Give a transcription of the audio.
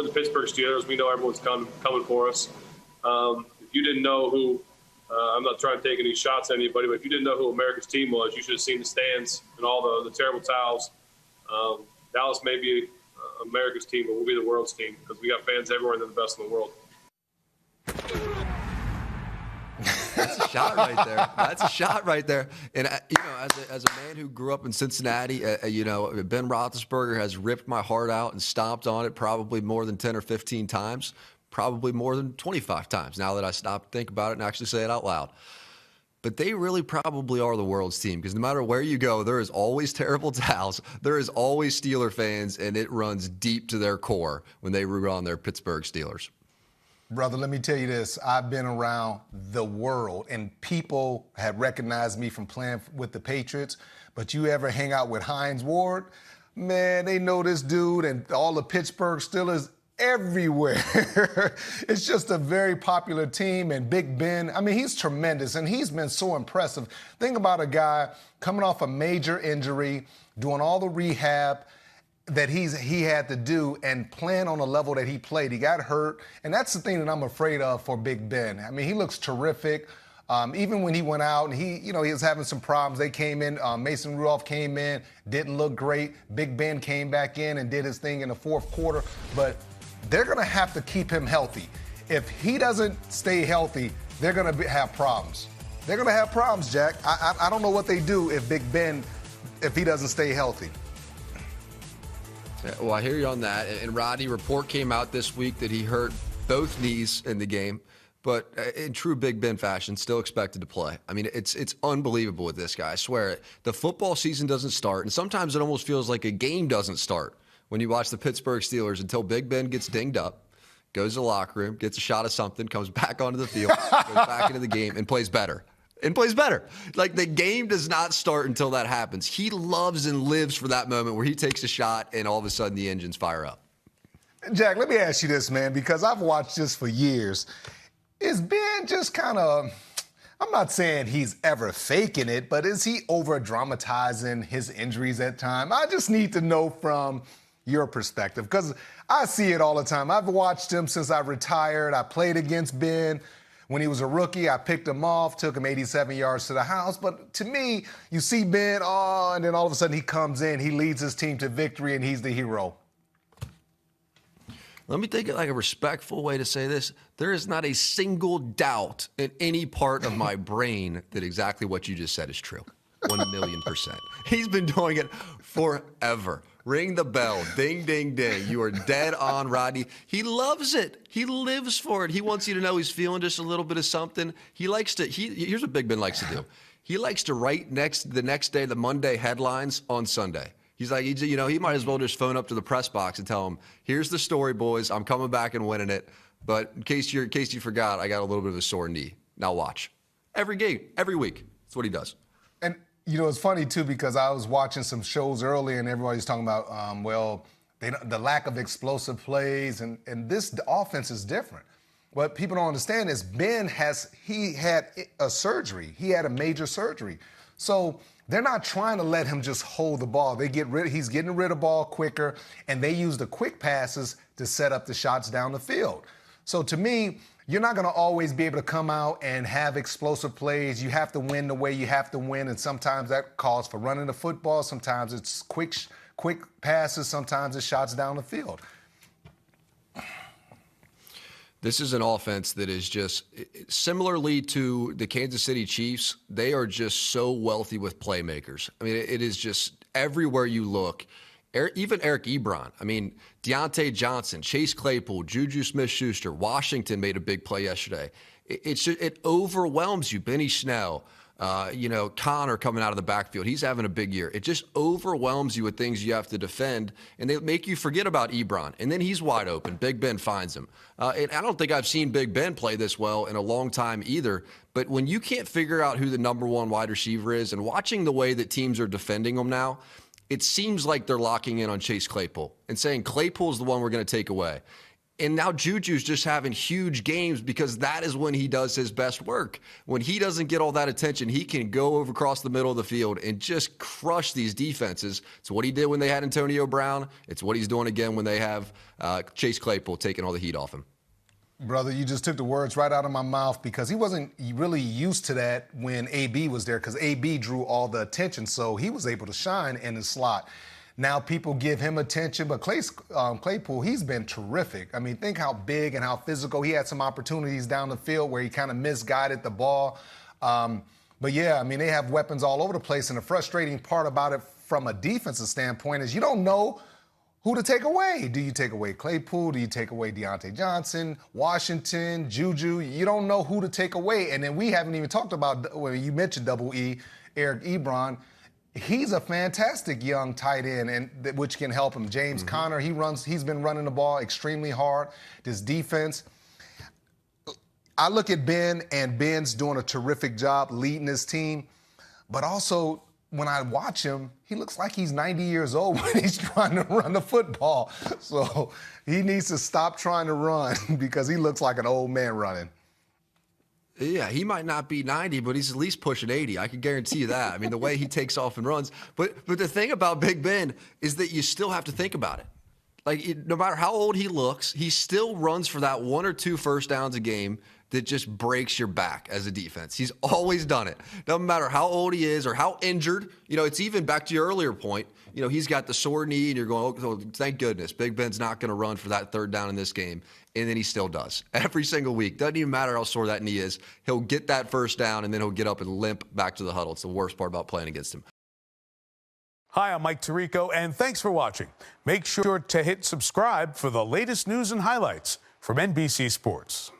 we're the Pittsburgh Steelers. We know everyone's coming for us. If you didn't know who, I'm not trying to take any shots at anybody, but if you didn't know who America's team was, you should have seen the stands and all the terrible towels. Dallas may be America's team, but we'll be the world's team because we got fans everywhere and they're the best in the world. That's a shot right there. That's a shot right there. And, as a man who grew up in Cincinnati, Ben Roethlisberger has ripped my heart out and stomped on it probably more than 10 or 15 times, probably more than 25 times now that I stop to think about it and actually say it out loud. But they really probably are the world's team because no matter where you go, there is always terrible towels. There is always Steeler fans, and it runs deep to their core when they root on their Pittsburgh Steelers. Brother, let me tell you this. I've been around the world, and people have recognized me from playing with the Patriots. But you ever hang out with Hines Ward? Man, they know this dude and all the Pittsburgh Steelers everywhere. It's just a very popular team. And Big Ben, I mean, he's tremendous, and he's been so impressive. Think about a guy coming off a major injury, doing all the rehab that he had to do and playing on the level that he played. He got hurt, and that's the thing that I'm afraid of for Big Ben. I mean, he looks terrific. Even when he went out and he was having some problems. They came in, Mason Rudolph came in, didn't look great. Big Ben came back in and did his thing in the fourth quarter. But they're going to have to keep him healthy. If he doesn't stay healthy, they're going to have problems. They're going to have problems, Jack. I don't know what they do if Big Ben, if he doesn't stay healthy. Yeah, well, I hear you on that. And Rodney, report came out this week that he hurt both knees in the game. But in true Big Ben fashion, still expected to play. I mean, it's unbelievable with this guy. I swear it. The football season doesn't start, and sometimes it almost feels like a game doesn't start when you watch the Pittsburgh Steelers until Big Ben gets dinged up, goes to the locker room, gets a shot of something, comes back onto the field, goes back into the game, and plays better. Like, the game does not start until that happens. He loves and lives for that moment where he takes a shot and all of a sudden the engines fire up. Jack, let me ask you this, man, because I've watched this for years. Is Ben just kind of, I'm not saying he's ever faking it, but is he over-dramatizing his injuries at times? I just need to know from your perspective, because I see it all the time. I've watched him since I retired. I played against Ben. When he was a rookie, I picked him off, took him 87 yards to the house. But to me, you see Ben, and then all of a sudden he comes in, he leads his team to victory, and he's the hero. Let me think of like a respectful way to say this. There is not a single doubt in any part of my brain that exactly what you just said is true. 1,000,000%. He's been doing it forever. Ring the bell. Ding, ding, ding. You are dead on, Rodney. He loves it. He lives for it. He wants you to know he's feeling just a little bit of something. Here's what Big Ben likes to do. He likes to write the next day, the Monday headlines on Sunday. He's like, he might as well just phone up to the press box and tell them, here's the story, boys. I'm coming back and winning it. But in case you forgot, I got a little bit of a sore knee. Now watch. Every game, every week. That's what he does. And, it's funny, too, because I was watching some shows earlier and everybody's talking about, the lack of explosive plays. And this offense is different. What people don't understand is Ben had a surgery. He had a major surgery. So they're not trying to let him just hold the ball. He's getting rid of the ball quicker, and they use the quick passes to set up the shots down the field. So to me, you're not going to always be able to come out and have explosive plays. You have to win the way you have to win, and sometimes that calls for running the football. Sometimes it's quick passes. Sometimes it's shots down the field. This is an offense that is just similarly to the Kansas City Chiefs. They are just so wealthy with playmakers. I mean, it is just everywhere you look. Even Eric Ebron. I mean, Deontay Johnson, Chase Claypool, Juju Smith-Schuster, Washington made a big play yesterday. It overwhelms you. Benny Snell, Connor coming out of the backfield. He's having a big year. It just overwhelms you with things you have to defend, and they make you forget about Ebron. And then he's wide open. Big Ben finds him. And I don't think I've seen Big Ben play this well in a long time either. But when you can't figure out who the number one wide receiver is, and watching the way that teams are defending him now, it seems like they're locking in on Chase Claypool and saying Claypool's the one we're going to take away. And now Juju's just having huge games because that is when he does his best work. When he doesn't get all that attention, he can go over across the middle of the field and just crush these defenses. It's what he did when they had Antonio Brown. It's what he's doing again when they have Chase Claypool taking all the heat off him. Brother, you just took the words right out of my mouth because he wasn't really used to that when AB was there because AB drew all the attention, so he was able to shine in the slot. Now people give him attention, but Claypool, he's been terrific. I mean, think how big and how physical. He had some opportunities down the field where he kind of misguided the ball. But, yeah, I mean, they have weapons all over the place, and the frustrating part about it from a defensive standpoint is you don't know who to take away. Do you take away Claypool? Do you take away Deontay Johnson, Washington, Juju? You don't know who to take away. And then we haven't even talked about, well, you mentioned Double E, Eric Ebron. He's a fantastic young tight end, and which can help him. James Conner, he's been running the ball extremely hard. This defense. I look at Ben, and Ben's doing a terrific job leading his team. But also, when I watch him, he looks like he's 90 years old when he's trying to run the football. So he needs to stop trying to run because he looks like an old man running. Yeah, he might not be 90, but he's at least pushing 80. I can guarantee you that. I mean, the way he takes off and runs. But the thing about Big Ben is that you still have to think about it. Like, no matter how old he looks, he still runs for that 1 or 2 first downs a game that just breaks your back as a defense. He's always done it. Doesn't matter how old he is or how injured. You know, it's even back to your earlier point. You know, he's got the sore knee, and you're going, oh, thank goodness. Big Ben's not going to run for that 3rd down in this game. And then he still does. Every single week. Doesn't even matter how sore that knee is. He'll get that 1st down, and then he'll get up and limp back to the huddle. It's the worst part about playing against him. Hi, I'm Mike Tirico, and thanks for watching. Make sure to hit subscribe for the latest news and highlights from NBC Sports.